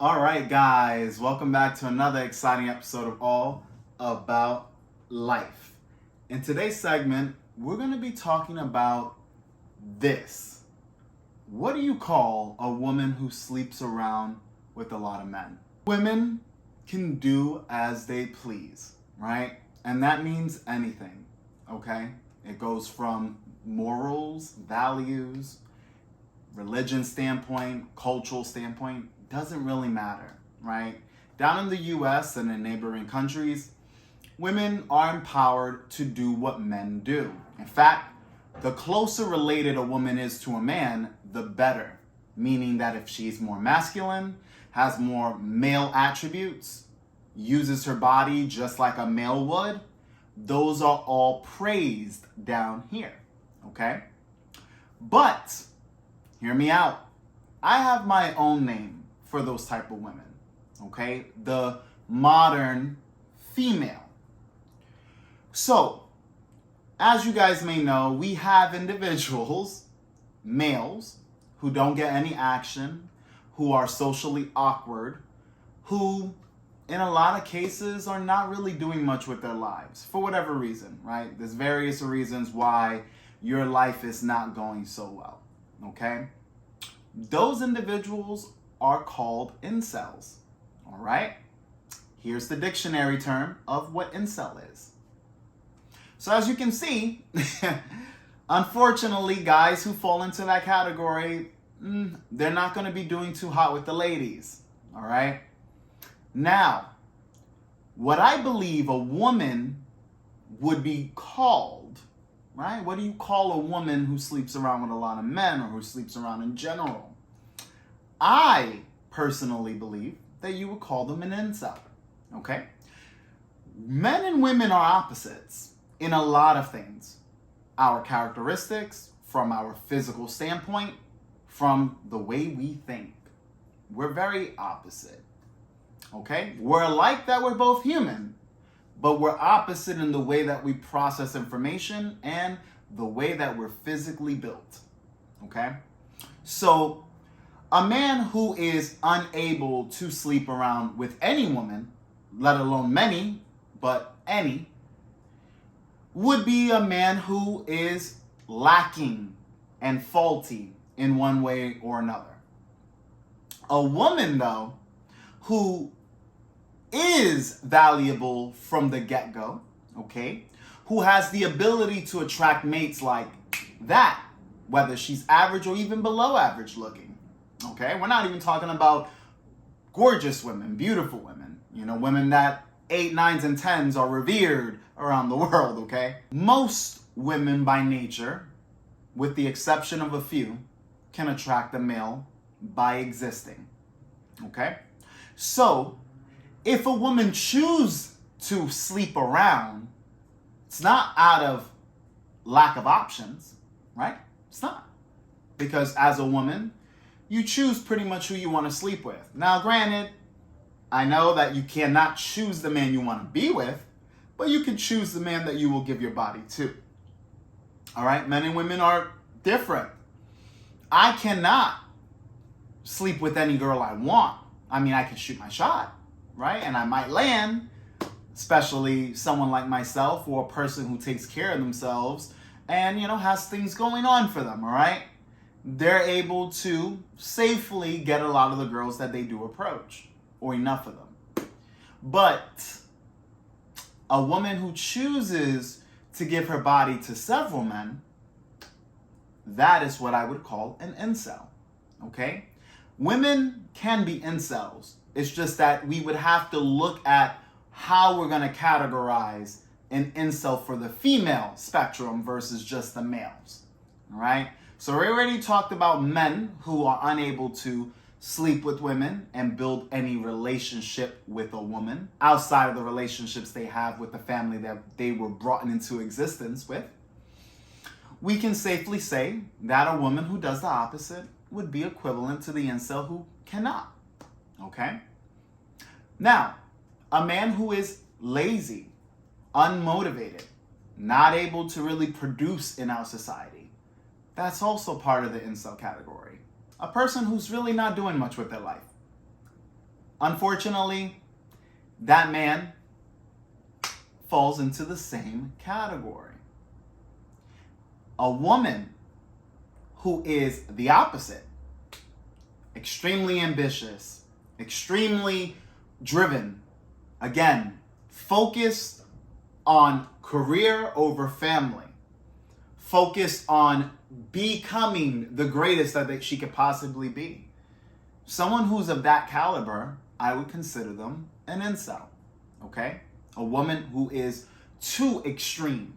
All right, guys, welcome back to another exciting episode of All About Life. In today's segment, we're going to be talking about this. What do you call a woman who sleeps around with a lot of men? Women can do as they please, right? And that means anything, okay? It goes from morals, values, religion standpoint, cultural standpoint, doesn't really matter, right? Down in the US and in neighboring countries, women are empowered to do what men do. In fact, the closer related a woman is to a man, the better. Meaning that if she's more masculine, has more male attributes, uses her body just like a male would, those are all praised down here, okay? But hear me out. I have my own name for those type of women, okay? The modern female. So, as you guys may know, we have individuals, males, who don't get any action, who are socially awkward, who in a lot of cases are not really doing much with their lives for whatever reason, right? There's various reasons why your life is not going so well, okay? Those individuals are called incels, all right? Here's the dictionary term of what incel is. So as you can see, unfortunately, guys who fall into that category, they're not going to be doing too hot with the ladies, all right? Now, what I believe a woman would be called, right? What do you call a woman who sleeps around with a lot of men or who sleeps around in general? I personally believe that you would call them an incel, okay? Men and women are opposites in a lot of things. Our characteristics, from our physical standpoint, from the way we think. We're very opposite, okay? We're alike that we're both human, but we're opposite in the way that we process information and the way that we're physically built, okay? So, a man who is unable to sleep around with any woman, let alone many, but any, would be a man who is lacking and faulty in one way or another. A woman, though, who is valuable from the get-go, okay, who has the ability to attract mates like that, whether she's average or even below average looking. Okay, we're not even talking about gorgeous women, beautiful women, women that 8, 9s, and 10s are revered around the world, okay? Most women by nature, with the exception of a few, can attract a male by existing, okay? So, if a woman chooses to sleep around, it's not out of lack of options, right? It's not. Because as a woman, you choose pretty much who you want to sleep with. Now, granted, I know that you cannot choose the man you want to be with, but you can choose the man that you will give your body to. All right? Men and women are different. I cannot sleep with any girl I want. I mean, I can shoot my shot, right? And I might land, especially someone like myself or a person who takes care of themselves and, has things going on for them, all right? They're able to safely get a lot of the girls that they do approach, or enough of them. But a woman who chooses to give her body to several men, that is what I would call an incel, okay? Women can be incels. It's just that we would have to look at how we're going to categorize an incel for the female spectrum versus just the males, all right? So we already talked about men who are unable to sleep with women and build any relationship with a woman outside of the relationships they have with the family that they were brought into existence with. We can safely say that a woman who does the opposite would be equivalent to the incel who cannot, okay? Now, a man who is lazy, unmotivated, not able to really produce in our society, that's also part of the incel category. A person who's really not doing much with their life. unfortunately, that man falls into the same category. A woman who is the opposite, extremely ambitious, extremely driven, again, focused on career over family, focused on becoming the greatest that she could possibly be. Someone who's of that caliber, I would consider them an incel, okay? A woman who is too extreme.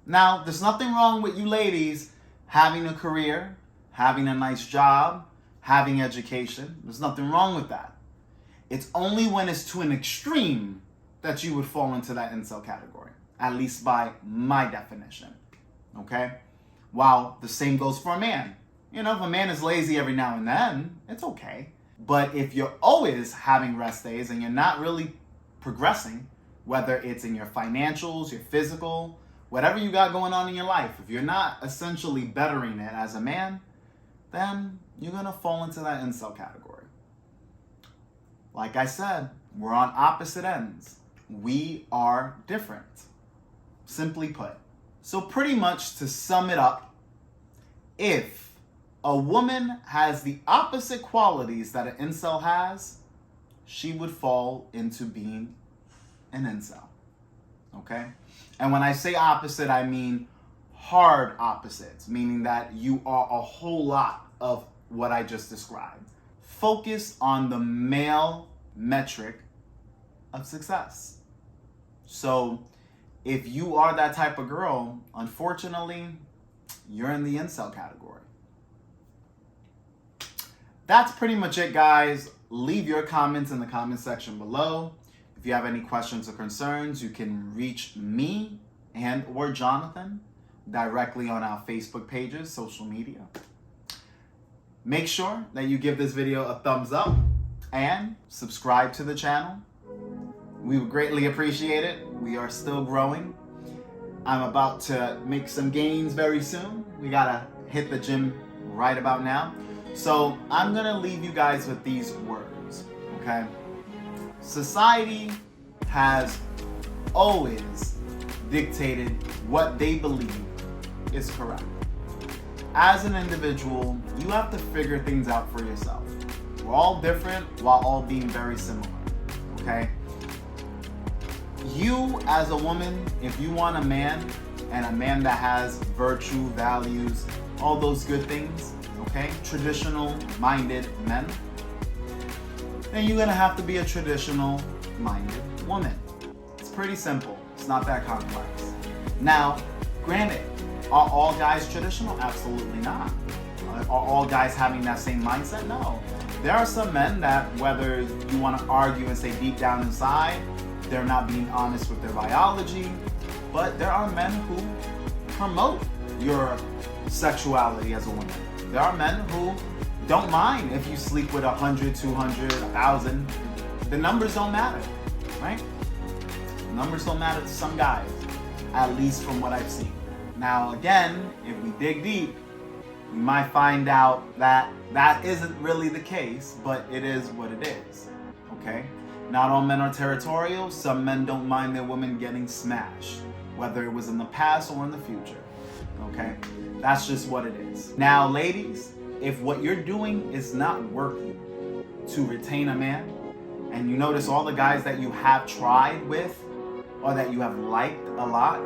Now, there's nothing wrong with you ladies having a career, having a nice job, having education. There's nothing wrong with that. It's only when it's to an extreme that you would fall into that incel category, at least by my definition, okay? While the same goes for a man. You know, if a man is lazy every now and then, it's okay. But if you're always having rest days and you're not really progressing, whether it's in your financials, your physical, whatever you got going on in your life, if you're not essentially bettering it as a man, then you're going to fall into that incel category. Like I said, we're on opposite ends. We are different, simply put. So pretty much to sum it up, if a woman has the opposite qualities that an incel has, she would fall into being an incel, okay? And when I say opposite, I mean hard opposites, meaning that you are a whole lot of what I just described. Focus on the male metric of success. So if you are that type of girl, unfortunately, you're in the incel category. That's pretty much it, guys. Leave your comments in the comment section below. If you have any questions or concerns, you can reach me and or Jonathan directly on our Facebook pages, social media. Make sure that you give this video a thumbs up and subscribe to the channel. We would greatly appreciate it. We are still growing. I'm about to make some gains very soon. We gotta hit the gym right about now. So I'm gonna leave you guys with these words, okay? Society has always dictated what they believe is correct. As an individual, you have to figure things out for yourself. We're all different while all being very similar, okay? You as a woman, if you want a man, and a man that has virtue, values, all those good things, okay? Traditional minded men, then you're gonna have to be a traditional minded woman. It's pretty simple. It's not that complex. Now, granted, are all guys traditional? Absolutely not. Are all guys having that same mindset? No. There are some men that, whether you want to argue and say deep down inside, they're not being honest with their biology, but there are men who promote your sexuality as a woman. There are men who don't mind if you sleep with 100, 200, 1,000. The numbers don't matter, right? The numbers don't matter to some guys, at least from what I've seen. Now, again, if we dig deep, we might find out that that isn't really the case, but it is what it is, okay? Not all men are territorial. Some men don't mind their women getting smashed, whether it was in the past or in the future, okay? That's just what it is. Now, ladies, if what you're doing is not working to retain a man, and you notice all the guys that you have tried with or that you have liked a lot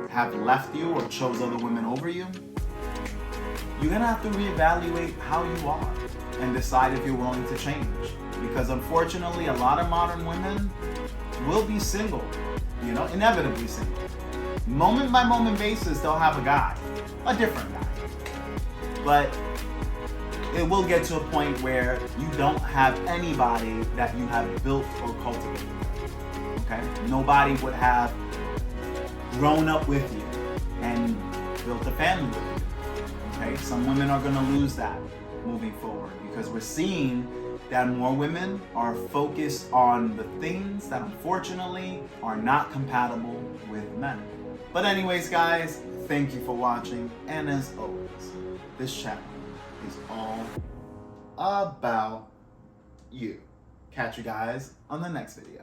have left you or chose other women over you, you're gonna have to reevaluate how you are and decide if you're willing to change. Because unfortunately, a lot of modern women will be single, you know, inevitably single. Moment by moment basis, they'll have a guy, a different guy. But it will get to a point where you don't have anybody that you have built or cultivated, okay? Nobody would have grown up with you and built a family with you, okay? Some women are gonna lose that moving forward because we're seeing that more women are focused on the things that unfortunately are not compatible with men. But anyways, guys, thank you for watching. And as always, this channel is all about you. Catch you guys on the next video.